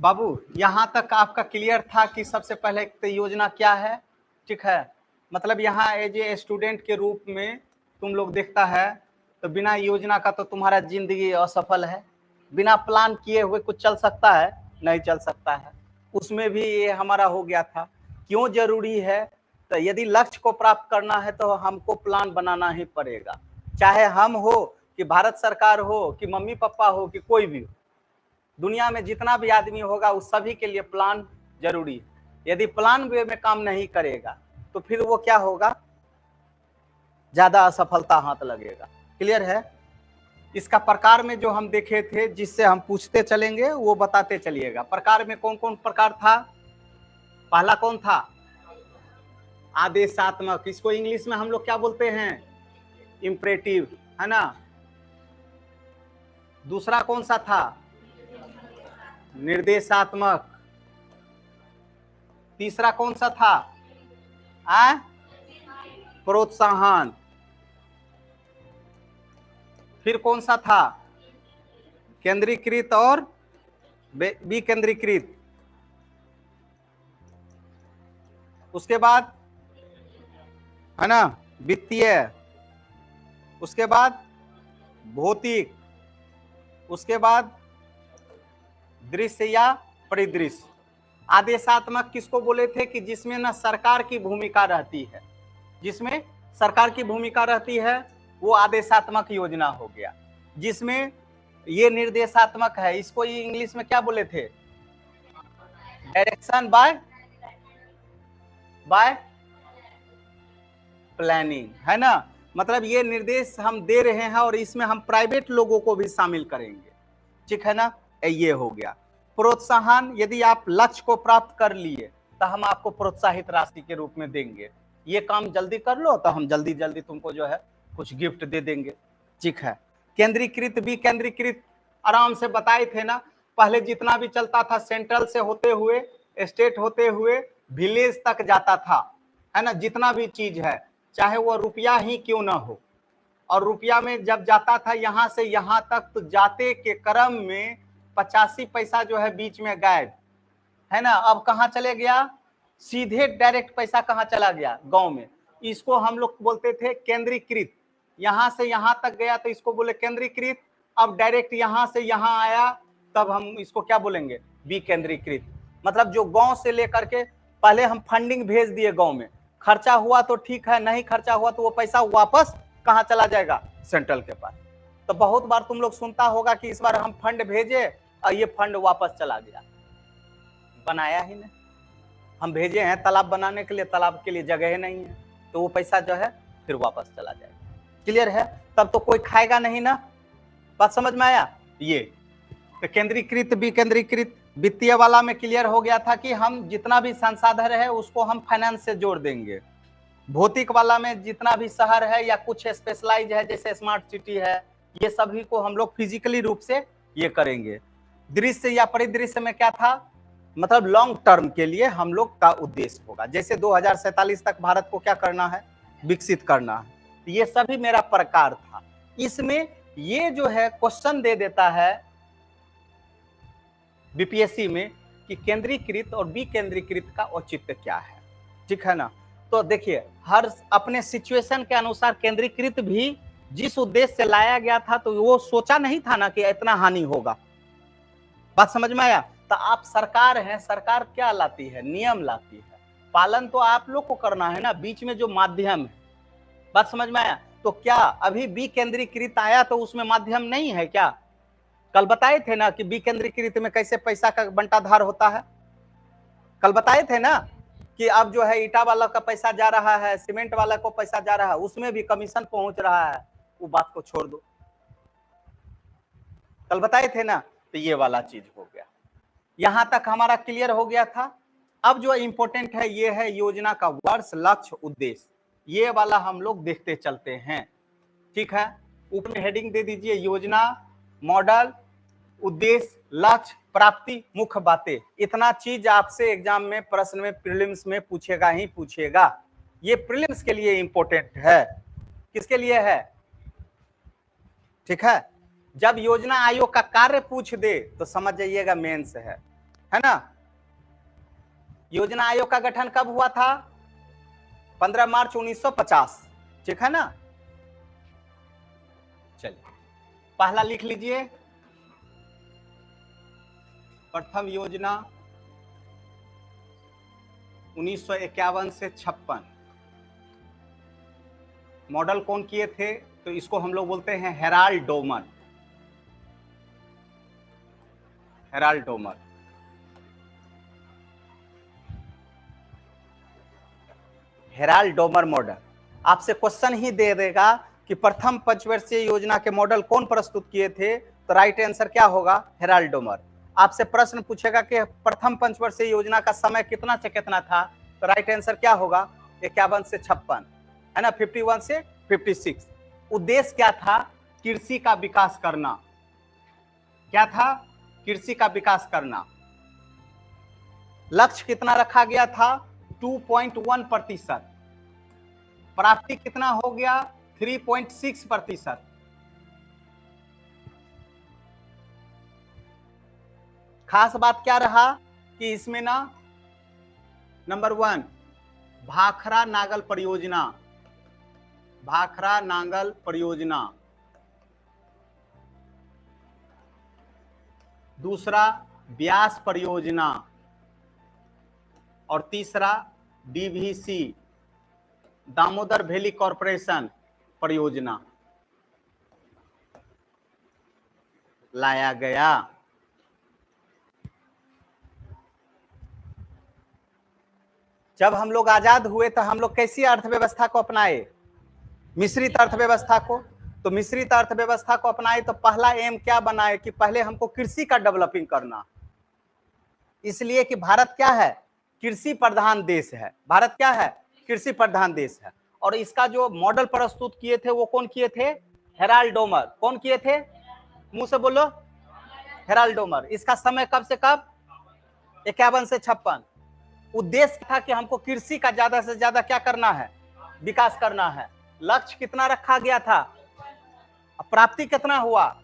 बाबू यहाँ तक आपका क्लियर था कि सबसे पहले तो योजना क्या है, ठीक है। मतलब यहाँ एज ए स्टूडेंट के रूप में तुम लोग देखता है तो बिना योजना का तो तुम्हारा जिंदगी असफल है। बिना प्लान किए हुए कुछ चल सकता है? नहीं चल सकता है। उसमें भी ये हमारा हो गया था। क्यों जरूरी है? तो यदि लक्ष्य को प्राप्त करना है तो हमको प्लान बनाना ही पड़ेगा, चाहे हम हो कि भारत सरकार हो कि मम्मी पापा हो कि कोई भी हो। दुनिया में जितना भी आदमी होगा उस सभी के लिए प्लान जरूरी है। यदि प्लान वे में काम नहीं करेगा तो फिर वो क्या होगा, ज्यादा असफलता हाथ लगेगा। क्लियर है? इसका प्रकार में जो हम देखे थे, जिससे हम पूछते चलेंगे वो बताते चलिएगा। प्रकार में कौन कौन प्रकार था? पहला कौन था? आदेशात्मक। इसको इंग्लिश में हम लोग क्या बोलते हैं? इंपरेटिव, है ना। दूसरा कौन सा था? निर्देशात्मक। तीसरा कौन सा था? प्रोत्साहन। फिर कौन सा था? केंद्रीकृत और विकेंद्रीकृत। उसके बाद है ना वित्तीय। उसके बाद भौतिक। उसके बाद दृश्य या परिदृश्य। आदेशात्मक किसको बोले थे? कि जिसमें ना सरकार की भूमिका रहती है, जिसमें सरकार की भूमिका रहती है वो आदेशात्मक योजना हो गया। जिसमें ये निर्देशात्मक है, इसको ये इंग्लिश में क्या बोले थे? डायरेक्शन बाय प्लानिंग, है ना। मतलब ये निर्देश हम दे रहे हैं और इसमें हम प्राइवेट लोगों को भी शामिल करेंगे, ठीक है ना। ये हो गया। प्रोत्साहन, यदि आप लक्ष्य को प्राप्त कर लिए तो हम आपको प्रोत्साहित राशि के रूप में देंगे। ये काम जल्दी कर लो तो हम जल्दी जल्दी तुमको जो है कुछ गिफ्ट दे देंगे, ठीक है। केंद्रीकृत भी केंद्रीकृत आराम से बताए थे ना। पहले जितना भी चलता था सेंट्रल से होते हुए, स्टेट होते हुए विलेज तक जाता था, है ना। जितना भी चीज है, चाहे वो रुपया ही क्यों ना हो, और रुपया में जब जाता था यहाँ से यहाँ तक तो जाते के क्रम में 85 पैसा जो है बीच में गायब, है ना। अब कहाँ चले गया? सीधे डायरेक्ट पैसा कहाँ चला गया? गांव में। इसको हम लोग बोलते थे केंद्रीकृत। यहाँ से यहाँ तक गया तो इसको बोले केंद्रीकृत। अब डायरेक्ट यहाँ से यहाँ आया तब हम इसको क्या बोलेंगे? विकेंद्रीकृत। मतलब जो गांव से लेकर के पहले हम फंडिंग भेज दिए गांव में, खर्चा हुआ तो ठीक है, नहीं खर्चा हुआ तो वो पैसा वापस कहाँ चला जाएगा? सेंट्रल के पास। तो बहुत बार तुम लोग सुनता होगा कि इस बार हम फंड भेजे और ये फंड वापस चला गया, बनाया ही नहीं। हम भेजे हैं तालाब बनाने के लिए, तालाब के लिए जगह नहीं है, तो वो पैसा जो है फिर वापस चला जाएगा। क्लियर है? तब तो कोई खाएगा नहीं ना। बात समझ में आया? ये तो केंद्रीकृत विकेंद्रीकृत। वित्तीय वाला में क्लियर हो गया था कि हम जितना भी संसाधन है उसको हम फाइनेंस से जोड़ देंगे। भौतिक वाला में जितना भी शहर है या कुछ स्पेशलाइज है जैसे स्मार्ट सिटी है, ये सभी को हम लोग फिजिकली रूप से ये करेंगे। दृश्य या परिदृश्य में क्या था? मतलब लॉन्ग टर्म के लिए हम लोग का उद्देश्य होगा, जैसे 2047 तक भारत को क्या करना है? विकसित करना है। तो ये सभी मेरा प्रकार था। इसमें ये जो है क्वेश्चन दे देता है बीपीएससी में कि केंद्रीकृत और विकेंद्रीकृत का औचित्य क्या है, ठीक है ना। तो देखिए हर अपने सिचुएशन के अनुसार केंद्रीकृत भी जिस उद्देश्य से लाया गया था तो वो सोचा नहीं था ना कि इतना हानि होगा। बात समझ में आया? तो आप सरकार हैं, सरकार क्या लाती है? नियम लाती है। पालन तो आप लोग को करना है ना, बीच में जो माध्यम है। बात समझ में आया? तो क्या अभी विकेंद्रीकृत आया तो उसमें माध्यम नहीं है क्या? कल बताए थे ना कि विकेंद्रीकृत में कैसे पैसा का बंटाधार होता है। कल बताए थे ना कि अब जो है ईटा वाला का पैसा जा रहा है, सीमेंट वाला को पैसा जा रहा है, उसमें भी कमीशन पहुंच रहा है। वो बात को छोड़ दो, कल बताए थे ना। तो ये वाला चीज हो गया। यहां तक हमारा क्लियर हो गया था। अब जो इम्पोर्टेंट है ये है योजना का वर्ष, लक्ष्य, उद्देश्य। ये वाला हम लोग देखते चलते हैं, ठीक है। ऊपर में हेडिंग दे दीजिए योजना, मॉडल, उद्देश्य, लक्ष्य, प्राप्ति, मुख्य बातें। इतना चीज आपसे एग्जाम में प्रश्न में प्रीलिम्स में पूछेगा ही पूछेगा। ये प्रीलिम्स के लिए इंपॉर्टेंट है। किसके लिए है? ठीक है। जब योजना आयोग का कार्य पूछ दे तो समझ जाइएगा मेंस है है ना। योजना आयोग का गठन कब हुआ था? 15 मार्च 1950, ठीक है ना। चलिए पहला लिख लीजिए, प्रथम योजना 1951 से 56। मॉडल कौन किए थे? तो इसको हम लोग बोलते हैं Herald Domar. Herald Domar. Herald Domar model आपसे क्वेश्चन ही दे देगा कि प्रथम पंचवर्षीय योजना के मॉडल कौन प्रस्तुत किए थे, तो राइट आंसर क्या होगा? Herald Domar. आपसे प्रश्न पूछेगा कि प्रथम पंचवर्षीय योजना का समय कितना से कितना था, तो राइट आंसर क्या होगा? 51 से 56, है ना, 51 से 56। उद्देश्य क्या था? कृषि का विकास करना। क्या था? कृषि का विकास करना। लक्ष्य कितना रखा गया था? 2.1%। प्राप्ति कितना हो गया? 3.6%। खास बात क्या रहा कि इसमें ना नंबर 1 भाखरा नांगल परियोजना, भाखरा नांगल परियोजना, दूसरा ब्यास परियोजना, और तीसरा डीवीसी दामोदर वैली कॉरपोरेशन परियोजना लाया गया। जब हम लोग आजाद हुए तो हम लोग कैसी अर्थव्यवस्था को अपनाए? मिश्रित अर्थव्यवस्था को। तो मिश्रित अर्थव्यवस्था को अपनाए तो पहला एम क्या बनाए कि पहले हमको कृषि का डेवलपिंग करना, इसलिए कि भारत क्या है? कृषि प्रधान देश है। भारत क्या है? कृषि प्रधान देश है। और इसका जो मॉडल प्रस्तुत किए थे वो कौन किए थे? Herald Domar. कौन किए थे? मुंह से बोलो, हेराल्ड डोमर। इसका समय कब से कब? 51 से 56। उद्देश्य था कि हमको कृषि का ज्यादा से ज्यादा क्या करना है? विकास करना है। लक्ष्य कितना रखा गया था? प्राप्ति कितना हुआ?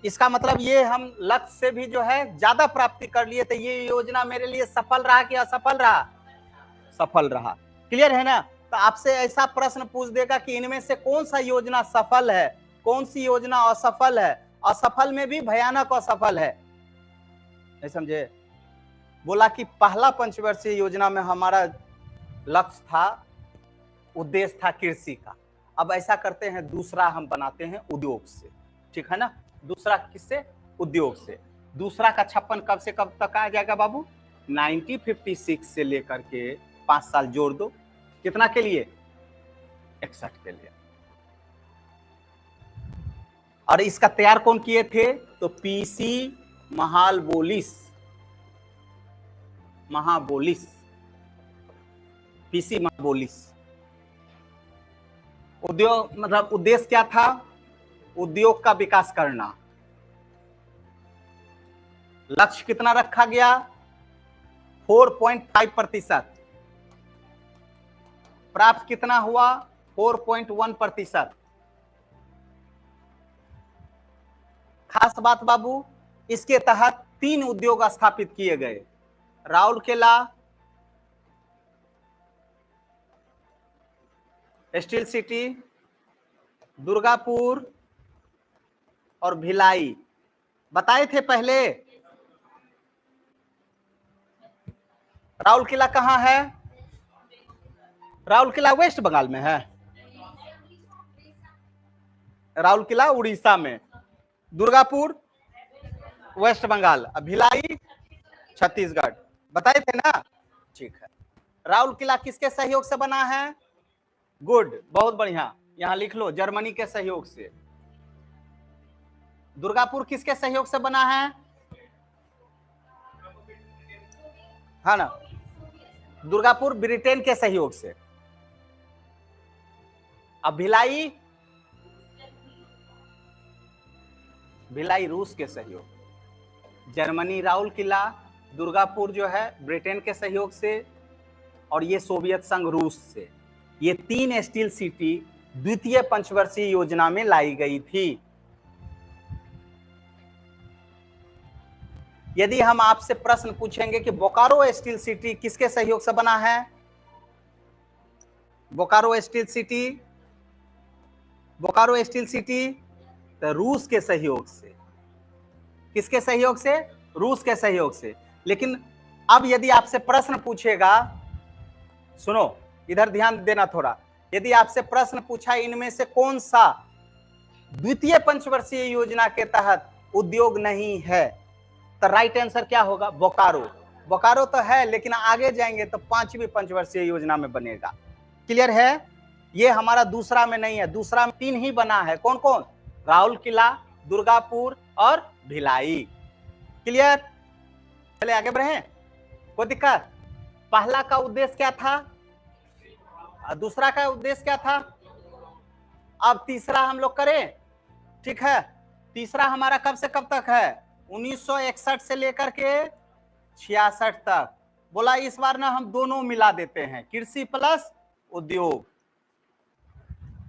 इसका मतलब ये हम लक्ष्य से भी जो है ज्यादा प्राप्ति कर लिए, तो ये योजना मेरे लिए सफल रहा कि असफल रहा? सफल रहा। क्लियर है ना। तो आपसे ऐसा प्रश्न पूछ देगा कि इनमें से कौन सा योजना सफल है, कौन सी योजना असफल है, असफल में भी भयानक असफल है, नहीं समझे? बोला कि पहला पंचवर्षीय योजना में हमारा लक्ष्य था, उद्देश्य था कृषि का। अब ऐसा करते हैं, दूसरा हम बनाते हैं उद्योग से, ठीक है ना। दूसरा किससे? उद्योग से। दूसरा का 56 कब से कब तक आ जाएगा बाबू? 1956 से लेकर के 5 साल जोड़ दो, कितना के लिए? 61 के लिए। और इसका तैयार कौन किए थे? तो पीसी महालबोलिस, महाबोलिस, पीसी महाबोलिस। उद्योग मतलब उद्देश्य क्या था? उद्योग का विकास करना। लक्ष्य कितना रखा गया? 4.5%। प्राप्त कितना हुआ? 4.1%। खास बात बाबू, इसके तहत 3 उद्योग स्थापित किए गए। राउरकेला स्टील सिटी, दुर्गापुर और भिलाई। बताए थे पहले। राउरकेला कहां है? राउरकेला वेस्ट बंगाल में है। राउरकेला उड़ीसा में, दुर्गापुर वेस्ट बंगाल, भिलाई छत्तीसगढ़। बताए थे ना। ठीक है। राउरकेला किसके सहयोग से बना है? गुड, बहुत बढ़िया, यहां लिख लो, जर्मनी के सहयोग से। दुर्गापुर किसके सहयोग से बना है? हाँ ना, दुर्गापुर ब्रिटेन के सहयोग से। अब भिलाई, भिलाई रूस के सहयोग। जर्मनी राउरकेला, दुर्गापुर जो है ब्रिटेन के सहयोग से, और ये सोवियत संघ रूस से। ये 3 स्टील सिटी द्वितीय पंचवर्षीय योजना में लाई गई थी। यदि हम आपसे प्रश्न पूछेंगे कि बोकारो स्टील सिटी किसके सहयोग से बना है, Bokaro steel city, Bokaro steel city तो रूस के सहयोग से। किसके सहयोग से? रूस के सहयोग से। लेकिन अब यदि आपसे प्रश्न पूछेगा, सुनो इधर ध्यान देना थोड़ा, यदि आपसे प्रश्न पूछा इनमें से कौन सा द्वितीय पंचवर्षीय योजना के तहत उद्योग नहीं है, तो राइट आंसर क्या होगा? बोकारो। बोकारो तो है लेकिन आगे जाएंगे तो 5वीं पंचवर्षीय योजना में बनेगा। क्लियर है? ये हमारा दूसरा में नहीं है, दूसरा में 3 ही बना है। कौन कौन? राउरकेला, दुर्गापुर और भिलाई। क्लियर? चले आगे बढ़े, कोई दिक्कत? पहला का उद्देश्य क्या था, दूसरा का उद्देश्य क्या था, अब तीसरा हम लोग करें। ठीक है, तीसरा हमारा कब से कब तक है? 1961 से लेकर के 66 तक। बोला इस बार ना हम दोनों मिला देते हैं, कृषि प्लस उद्योग।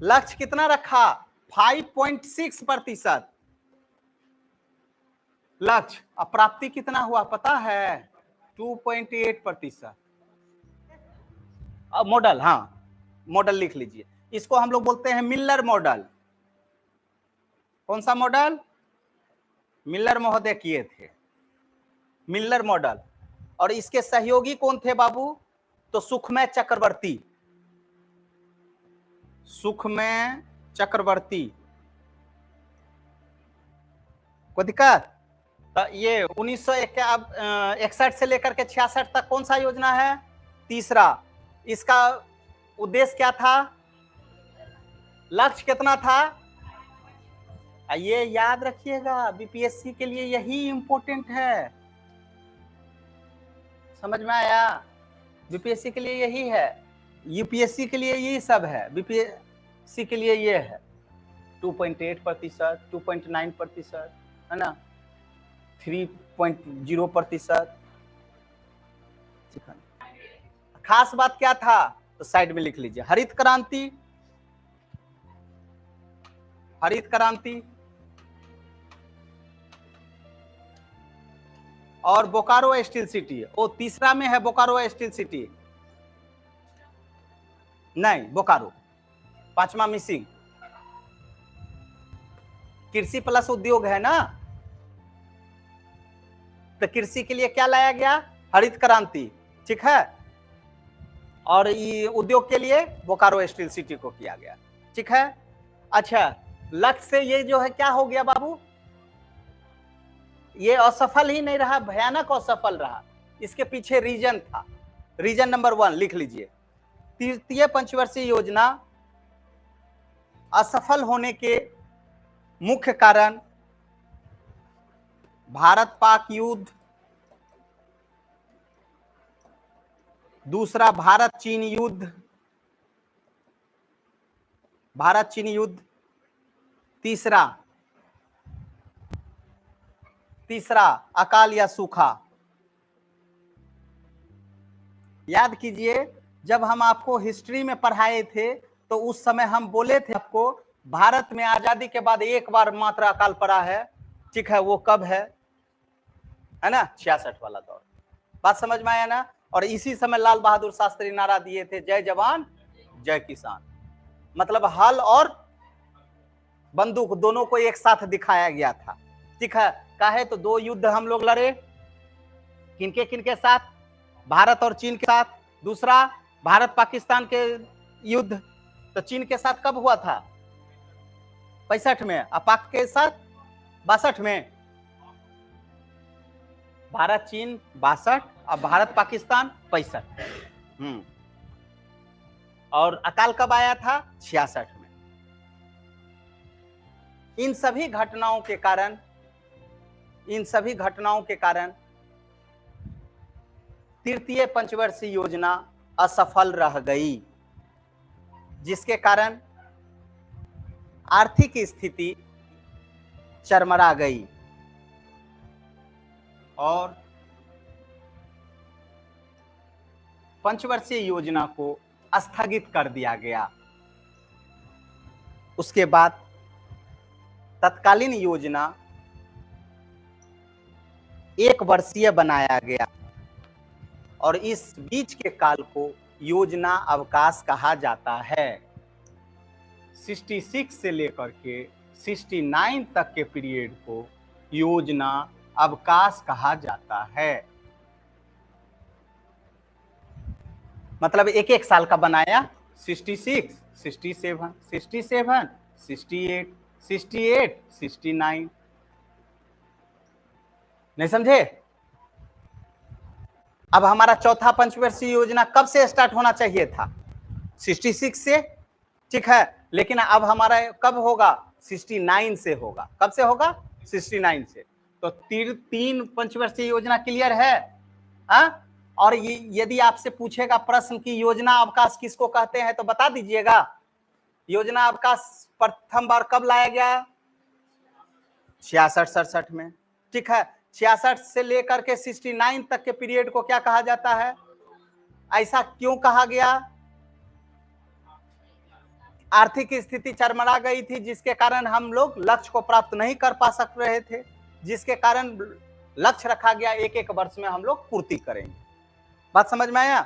लक्ष्य कितना रखा? 5.6% लक्ष्य। अब प्राप्ति कितना हुआ पता है? 2.8%। अब मॉडल, हाँ मॉडल लिख लीजिए, इसको हम लोग बोलते हैं मिलर मॉडल। कौन सा मॉडल? मिलर महोदय किए थे, मिलर मॉडल। और इसके सहयोगी कौन थे बाबू? तो सुखमय चक्रवर्ती, सुखमय चक्रवर्ती। कोई दिक्कत? तो ये 1961 से लेकर के 66 तक कौन सा योजना है? तीसरा। इसका उद्देश्य क्या था? लक्ष्य कितना था? ये याद रखिएगा, बीपीएससी के लिए यही इंपॉर्टेंट है। समझ में आया? बीपीएससी के लिए यही है, यूपीएससी के लिए यही सब है, बीपीएससी के लिए ये है। 2.8%, 2.9%, है ना, 3.0%। खास बात क्या था तो साइड में लिख लीजिए, हरित क्रांति, हरित क्रांति और बोकारो स्टील सिटी। वो तीसरा में है बोकारो स्टील सिटी, नहीं बोकारो। 5वां मिसिंग, कृषि प्लस उद्योग है ना, तो कृषि के लिए क्या लाया गया? हरित क्रांति। ठीक है, और ये उद्योग के लिए बोकारो स्टील सिटी को किया गया। ठीक है, अच्छा लक्ष्य से ये जो है क्या हो गया बाबू? ये असफल ही नहीं रहा, भयानक असफल रहा। इसके पीछे रीजन था, रीजन नंबर 1 लिख लीजिए। तृतीय पंचवर्षीय योजना असफल होने के मुख्य कारण भारत पाक युद्ध, दूसरा भारत चीन युद्ध, भारत चीन युद्ध, तीसरा अकाल या सूखा। याद कीजिए, जब हम आपको हिस्ट्री में पढ़ाए थे तो उस समय हम बोले थे आपको भारत में आजादी के बाद एक बार मात्र अकाल पड़ा है। ठीक है, वो कब है ना? 66 वाला दौर। बात समझ में आया ना? और इसी समय लाल बहादुर शास्त्री नारा दिए थे, जय जवान जय किसान। मतलब हल और बंदूक दोनों को एक साथ दिखाया गया था। ठीक है, काहे तो 2 युद्ध हम लोग लड़े, किनके किनके साथ? भारत और चीन के साथ। दूसरा भारत पाकिस्तान के युद्ध, तो चीन के साथ कब हुआ था? 65 में, और पाक के साथ 62 में। भारत चीन 62 और भारत पाकिस्तान 65। और अकाल कब आया था? 66 में। इन सभी घटनाओं के कारण तृतीय पंचवर्षीय योजना असफल रह गई, जिसके कारण आर्थिक स्थिति चरमरा गई और पंचवर्षीय योजना को स्थगित कर दिया गया। उसके बाद तत्कालीन योजना 1 वर्षीय बनाया गया और इस बीच के काल को योजना अवकाश कहा जाता है। 66 से लेकर के 69 तक के पीरियड को योजना अवकाश कहा जाता है। मतलब एक एक साल का बनाया, 66, 67, 67, 68, 68, 69। नहीं समझे? अब हमारा चौथा पंचवर्षीय योजना कब से स्टार्ट होना चाहिए था? 66 से, ठीक है, लेकिन अब हमारा कब होगा? 69 से होगा। कब से होगा? 69 से। तो 3 पंचवर्षीय योजना क्लियर है? हाँ? और यदि आपसे पूछेगा प्रश्न की योजना अवकाश किसको कहते हैं तो बता दीजिएगा। योजना अवकाश प्रथम बार कब लाया गया? 66-67 में, ठीक है। 66 से लेकर के 69 तक के पीरियड को क्या कहा जाता है? ऐसा क्यों कहा गया? आर्थिक स्थिति चरमरा गई थी, जिसके कारण हम लोग लक्ष्य को प्राप्त नहीं कर पा सक रहे थे, जिसके कारण लक्ष्य रखा गया 1-1 वर्ष में हम लोग पूर्ति करेंगे। बात समझ में आया?